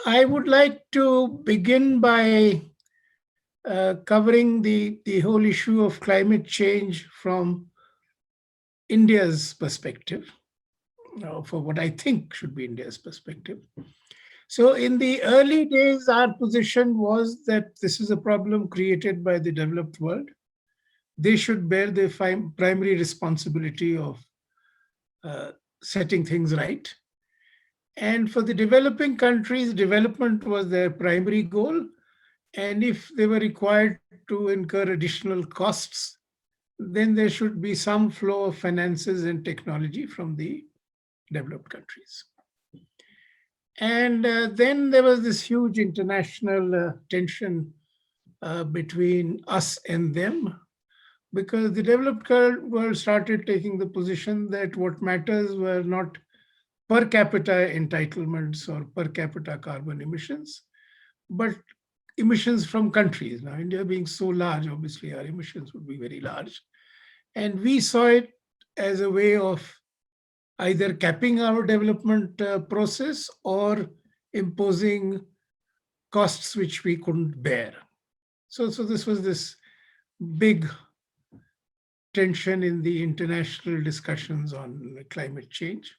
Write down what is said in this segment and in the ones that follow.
I would like to begin by covering the whole issue of climate change from India's perspective, for what I think should be India's perspective. So, in the early days, our position was that this is a problem created by the developed world. They should bear the primary responsibility of uh, setting things right. And for the developing countries, development was their primary goal. And if they were required to incur additional costs, then there should be some flow of finances and technology from the developed countries. And then there was this huge international tension between us and them, because the developed world started taking the position that what matters were not per capita entitlements or per capita carbon emissions, but emissions from countries. Now, India being so large, obviously our emissions would be very large. And we saw it as a way of either capping our development process or imposing costs which we couldn't bear. So this was this big tension in the international discussions on climate change.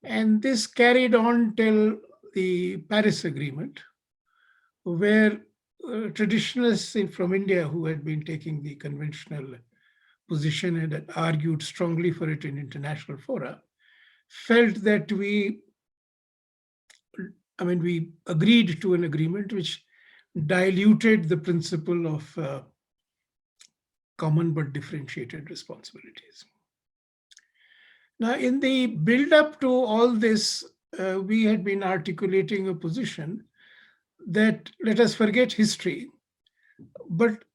And this carried on till the Paris Agreement, where traditionalists from India who had been taking the conventional position and had argued strongly for it in international fora felt that we agreed to an agreement which diluted the principle of common but differentiated responsibilities. Now, in the build up to all this, we had been articulating a position that let us forget history, but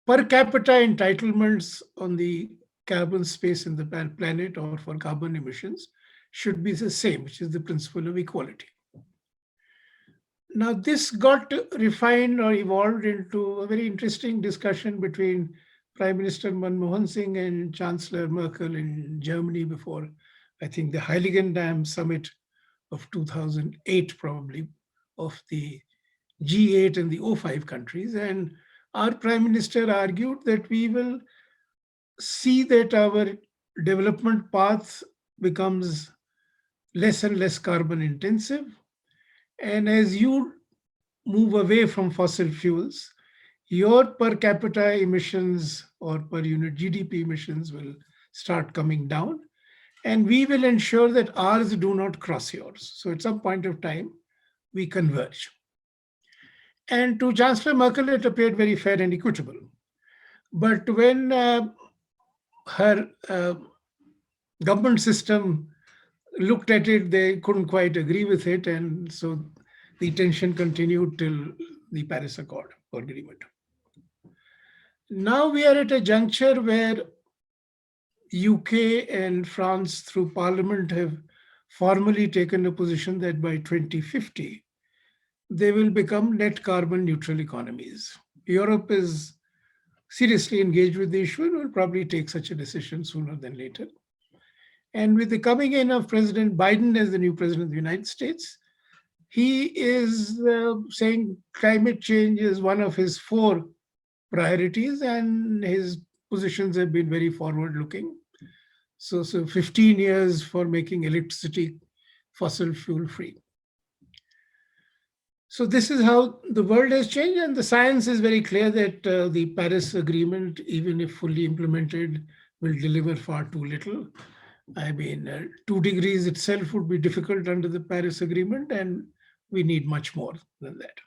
per capita entitlements on the carbon space in the planet or for carbon emissions should be the same, which is the principle of equality. Now, this got refined or evolved into a very interesting discussion between Prime Minister Manmohan Singh and Chancellor Merkel in Germany before, I think, the Heiligendamm summit of 2008, probably, of the G8 and the O5 countries. And our Prime Minister argued that we will see that our development path becomes less and less carbon intensive. And as you move away from fossil fuels, your per capita emissions or per unit GDP emissions will start coming down. And we will ensure that ours do not cross yours. So at some point of time, we converge. And to Chancellor Merkel, it appeared very fair and equitable. But when her government system looked at it, they couldn't quite agree with it. And so the tension continued till the Paris Accord or agreement. Now we are at a juncture where UK and France through Parliament have formally taken a position that by 2050, they will become net carbon neutral economies. Europe is seriously engaged with the issue and will probably take such a decision sooner than later. And with the coming in of President Biden as the new president of the United States, he is saying climate change is one of his 4 priorities, and his positions have been very forward looking. So 15 years for making electricity fossil fuel free. So this is how the world has changed, and the science is very clear that the Paris Agreement, even if fully implemented, will deliver far too little. I mean, 2 degrees itself would be difficult under the Paris Agreement, and we need much more than that.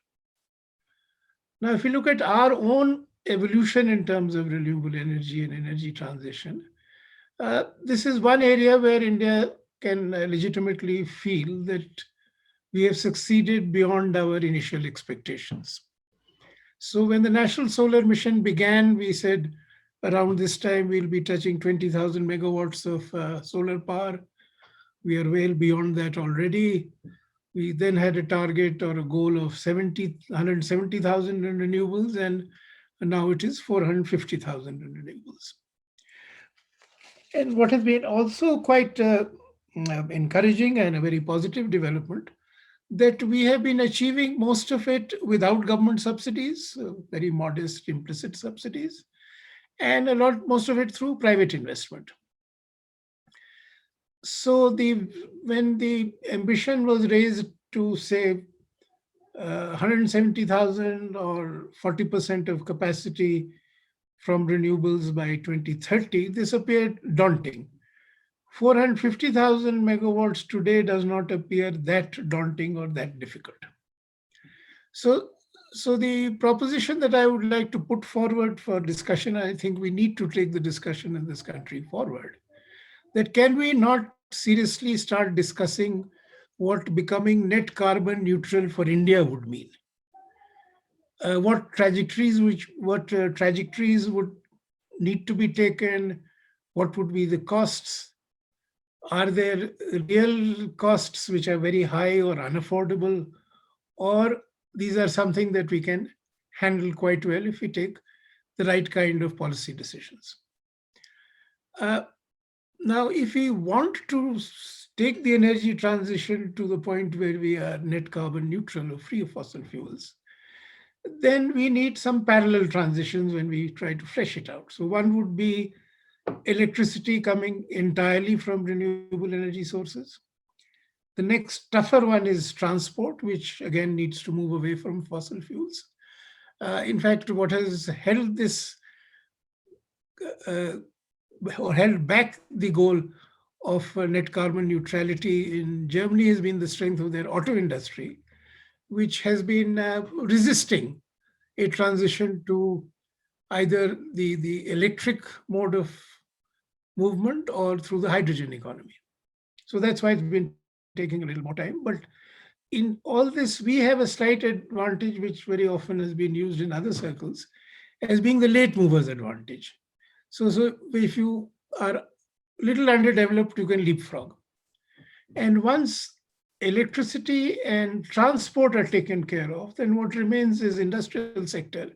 Now, if you look at our own evolution in terms of renewable energy and energy transition, this is one area where India can legitimately feel that we have succeeded beyond our initial expectations. So when the National Solar Mission began, we said around this time we'll be touching 20,000 megawatts of solar power. We are well beyond that already. We then had a target or a goal of 170,000 in renewables, and now it is 450,000 in renewables. And what has been also quite encouraging and a very positive development that we have been achieving most of it without government subsidies, very modest implicit subsidies, and most of it through private investment. So when the ambition was raised to say 170,000 or 40% of capacity from renewables by 2030, this appeared daunting. 450,000 megawatts today does not appear that daunting or that difficult. So, so the proposition that I would like to put forward for discussion, I think we need to take the discussion in this country forward, that can we not seriously start discussing what becoming net carbon neutral for India would mean? What trajectories would need to be taken? What would be the costs? Are there real costs which are very high or unaffordable, or these are something that we can handle quite well if we take the right kind of policy decisions? Uh, Now, if we want to take the energy transition to the point where we are net carbon neutral or free of fossil fuels, then we need some parallel transitions when we try to flesh it out. So one would be electricity coming entirely from renewable energy sources. The next tougher one is transport, which again needs to move away from fossil fuels. In fact, what has held this uh, or held back the goal of net carbon neutrality in Germany has been the strength of their auto industry, which has been resisting a transition to either the electric mode of movement or through the hydrogen economy. So that's why it's been taking a little more time. But in all this, we have a slight advantage, which very often has been used in other circles as being the late movers advantage. So if you are little underdeveloped, you can leapfrog. And once electricity and transport are taken care of, then what remains is industrial sector.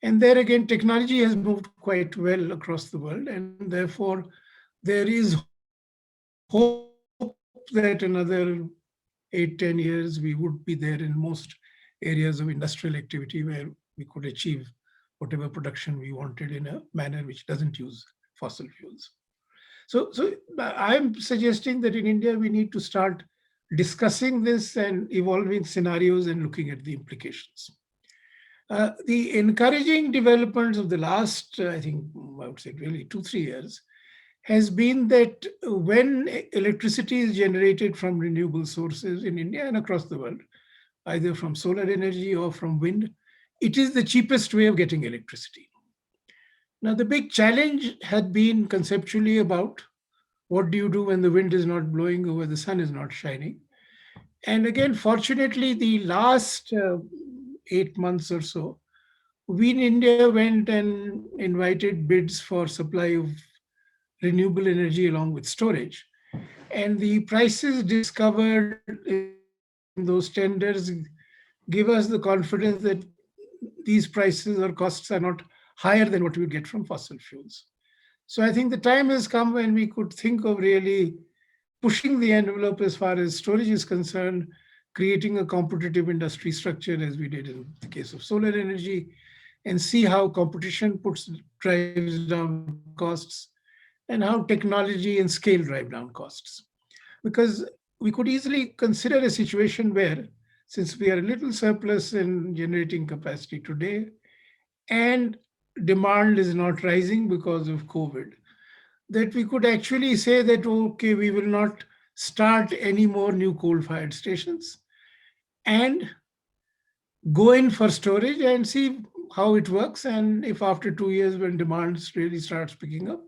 And there again, technology has moved quite well across the world. And therefore, there is hope that another 8, 10 years, we would be there in most areas of industrial activity where we could achieve whatever production we wanted in a manner which doesn't use fossil fuels. So I'm suggesting that in India, we need to start discussing this and evolving scenarios and looking at the implications. The encouraging developments of the last, I think, I would say really 2, 3 years, has been that when electricity is generated from renewable sources in India and across the world, either from solar energy or from wind, it is the cheapest way of getting electricity. Now, the big challenge had been conceptually about what do you do when the wind is not blowing or where the sun is not shining. And again, fortunately, the last 8 months or so, we in India went and invited bids for supply of renewable energy along with storage. And the prices discovered in those tenders give us the confidence that these prices or costs are not higher than what we would get from fossil fuels. So I think the time has come when we could think of really pushing the envelope as far as storage is concerned, creating a competitive industry structure as we did in the case of solar energy, and see how competition drives down costs and how technology and scale drive down costs. Because we could easily consider a situation where, since we are a little surplus in generating capacity today, and demand is not rising because of COVID, that we could actually say that, okay, we will not start any more new coal-fired stations and go in for storage and see how it works. And if after 2 years, when demand really starts picking up,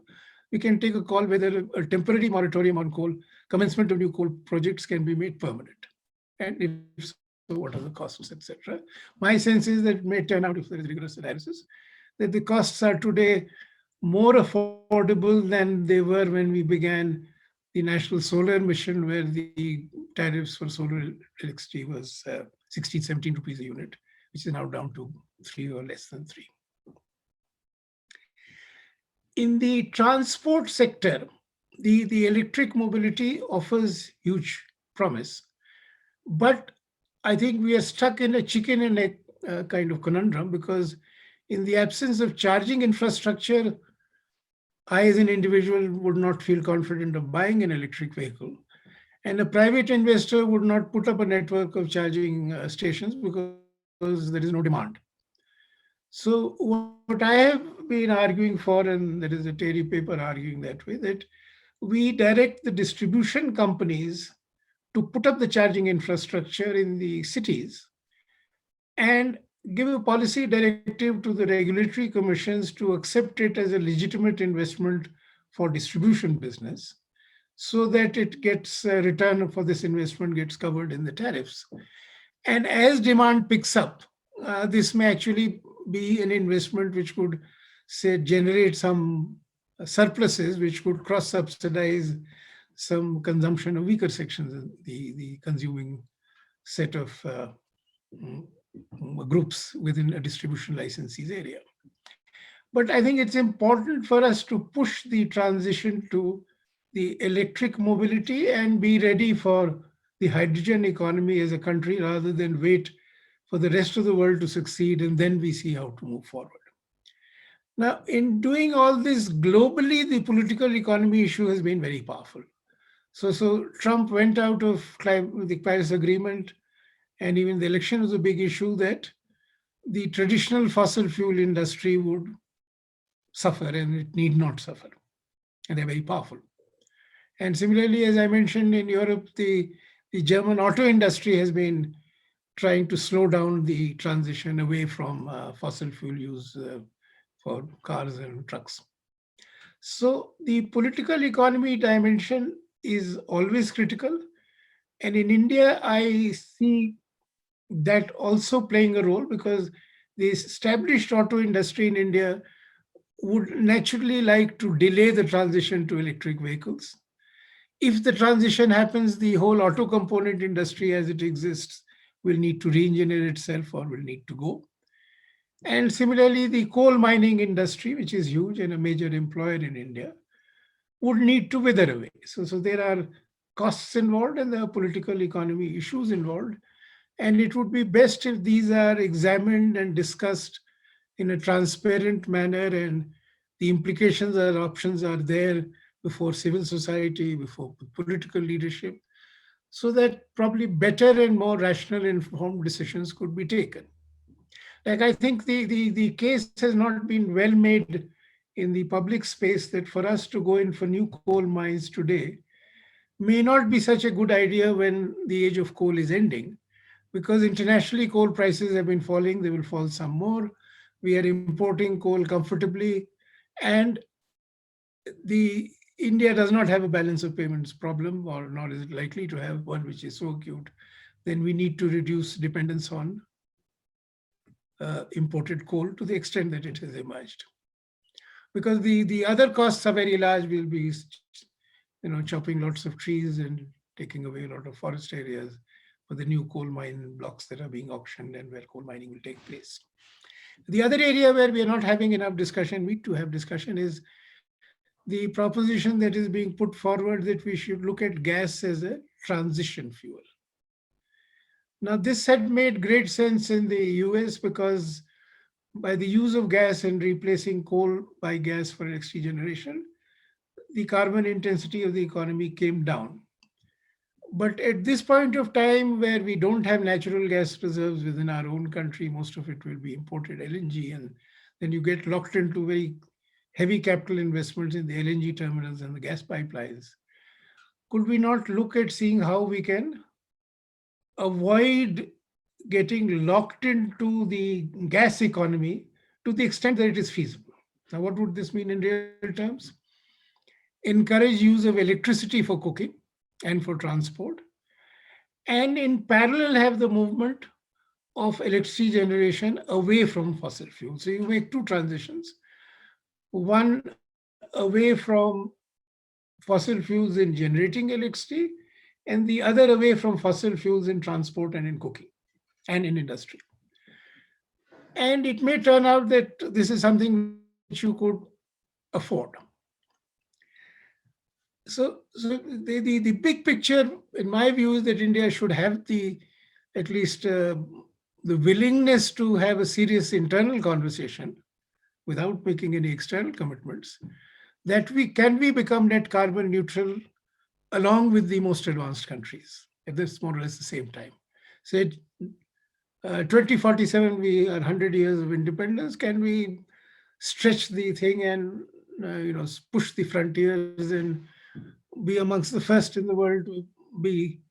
we can take a call whether a temporary moratorium on coal, commencement of new coal projects can be made permanent. And if so, what are the costs, etc. My sense is that it may turn out, if there is rigorous analysis, that the costs are today more affordable than they were when we began the National Solar Mission, where the tariffs for solar electricity was 16, 17 rupees a unit, which is now down to 3 or less than 3. In the transport sector, the electric mobility offers huge promise, but I think we are stuck in a chicken and egg kind of conundrum, because in the absence of charging infrastructure, I, as an individual, would not feel confident of buying an electric vehicle. And a private investor would not put up a network of charging stations because there is no demand. So, what I have been arguing for, and there is a TERI paper arguing that way, that we direct the distribution companies to put up the charging infrastructure in the cities and give a policy directive to the regulatory commissions to accept it as a legitimate investment for distribution business, so that it gets a return for this investment gets covered in the tariffs. And as demand picks up, this may actually be an investment which could, say, generate some surpluses which could cross subsidize some consumption of weaker sections of the consuming set of mm, groups within a distribution licensees area. But I think it's important for us to push the transition to the electric mobility and be ready for the hydrogen economy as a country, rather than wait for the rest of the world to succeed and then we see how to move forward. Now, in doing all this globally, the political economy issue has been very powerful. So Trump went out of the Paris Agreement, and even the election was a big issue that the traditional fossil fuel industry would suffer, and it need not suffer. And they're very powerful. And similarly, as I mentioned, in Europe, the German auto industry has been trying to slow down the transition away from fossil fuel use for cars and trucks. So the political economy dimension is always critical. And in India, I see that also playing a role, because the established auto industry in India would naturally like to delay the transition to electric vehicles. If the transition happens, the whole auto component industry as it exists will need to re-engineer itself or will need to go. And similarly, the coal mining industry, which is huge and a major employer in India, would need to wither away. So there are costs involved and there are political economy issues involved. And it would be best if these are examined and discussed in a transparent manner, and the implications or options are there before civil society, before political leadership, so that probably better and more rational informed decisions could be taken. Like, I think the case has not been well made in the public space that for us to go in for new coal mines today may not be such a good idea when the age of coal is ending, because internationally coal prices have been falling, they will fall some more. We are importing coal comfortably, and the India does not have a balance of payments problem, or nor is it likely to have one which is so acute. Then we need to reduce dependence on imported coal to the extent that it has emerged. Because the other costs are very large. We'll be, chopping lots of trees and taking away a lot of forest areas for the new coal mine blocks that are being auctioned and where coal mining will take place. The other area where we are not having enough discussion, need to have discussion, is the proposition that is being put forward that we should look at gas as a transition fuel. Now, this had made great sense in the US, because by the use of gas and replacing coal by gas for next generation, the carbon intensity of the economy came down. But at this point of time, where we don't have natural gas reserves within our own country, most of it will be imported LNG, and then you get locked into very heavy capital investments in the LNG terminals and the gas pipelines. Could we not look at seeing how we can avoid getting locked into the gas economy to the extent that it is feasible? Now, what would this mean in real terms? Encourage use of electricity for cooking and for transport, and in parallel have the movement of electricity generation away from fossil fuels. So you make two transitions, one away from fossil fuels in generating electricity, and the other away from fossil fuels in transport and in cooking and in industry. And it may turn out that this is something which you could afford. So the big picture, in my view, is that India should have the at least the willingness to have a serious internal conversation without making any external commitments, that we become net carbon neutral along with the most advanced countries at this more or less the same time. So 2047, we are 100 years of independence. Can we stretch the thing and push the frontiers and be amongst the first in the world to be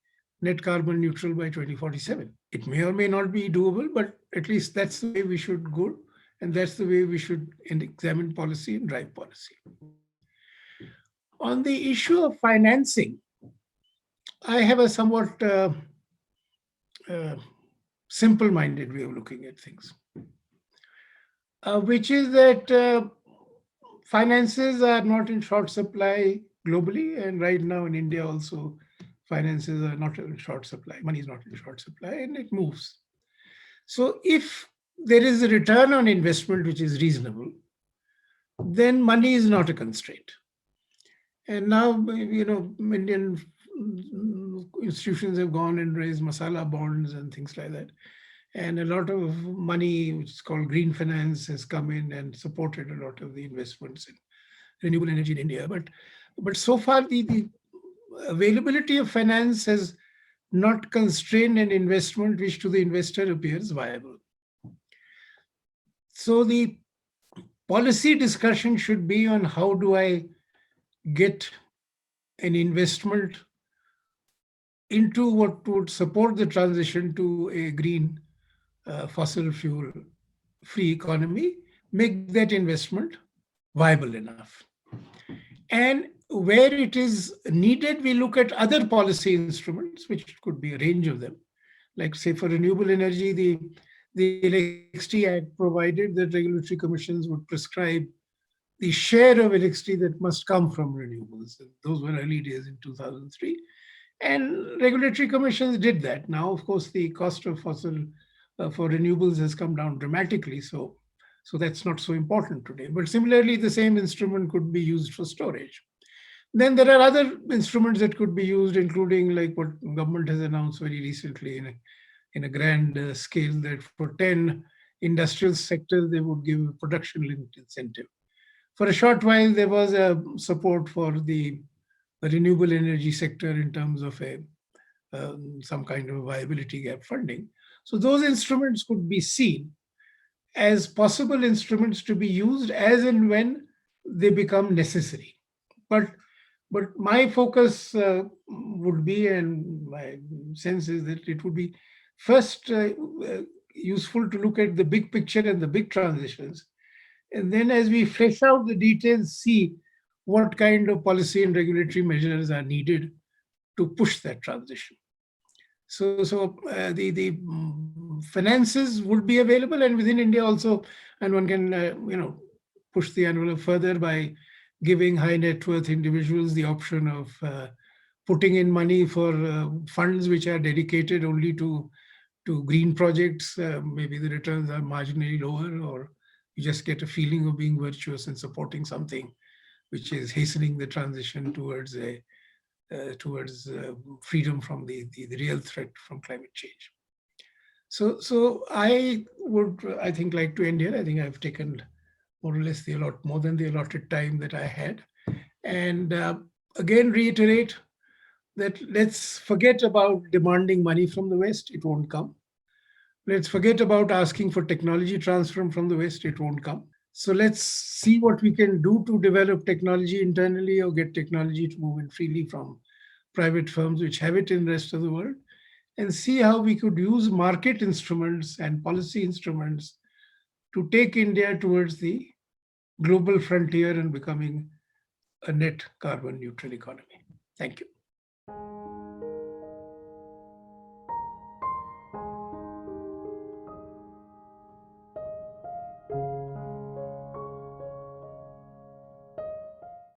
net carbon neutral by 2047? It may or may not be doable, but at least that's the way we should go, and that's the way we should examine policy and drive policy. On the issue of financing, I have a somewhat uh, simple-minded way of looking at things, which is that finances are not in short supply globally, and right now in India also, finances are not in short supply. Money is not in short supply, and it moves. So if there is a return on investment which is reasonable, then money is not a constraint. And now, Indian institutions have gone and raised masala bonds and things like that. And a lot of money, which is called green finance, has come in and supported a lot of the investments in renewable energy in India. But so far, the availability of finance has not constrained an investment which to the investor appears viable. So the policy discussion should be on how do I get an investment into what would support the transition to a green fossil fuel free economy, make that investment viable enough. And where it is needed, we look at other policy instruments, which could be a range of them. Like say for renewable energy, the Electricity Act provided that regulatory commissions would prescribe the share of electricity that must come from renewables. Those were early days in 2003. And regulatory commissions did that. Now, of course, the cost of fossil for renewables has come down dramatically. So that's not so important today. But similarly, the same instrument could be used for storage. Then there are other instruments that could be used, including like what government has announced very recently in a grand scale, that for 10 industrial sectors, they would give a production-linked incentive. For a short while, there was a support for the renewable energy sector in terms of some kind of viability gap funding. So those instruments could be seen as possible instruments to be used as and when they become necessary. But my focus would be, and my sense is that it would be first useful to look at the big picture and the big transitions. And then as we flesh out the details, see what kind of policy and regulatory measures are needed to push that transition. So the finances would be available, and within India also, and one can push the envelope further by giving high net worth individuals the option of putting in money for funds which are dedicated only to green projects. Maybe the returns are marginally lower, or you just get a feeling of being virtuous and supporting something which is hastening the transition towards freedom from the real threat from climate change. So I would, I think, like to end here. I think I've taken more or less more than the allotted time that I had. And again, reiterate that let's forget about demanding money from the West. It won't come. Let's forget about asking for technology transfer from the West. It won't come. So let's see what we can do to develop technology internally or get technology to move in freely from private firms which have it in the rest of the world, and see how we could use market instruments and policy instruments to take India towards the global frontier and becoming a net carbon neutral economy. Thank you.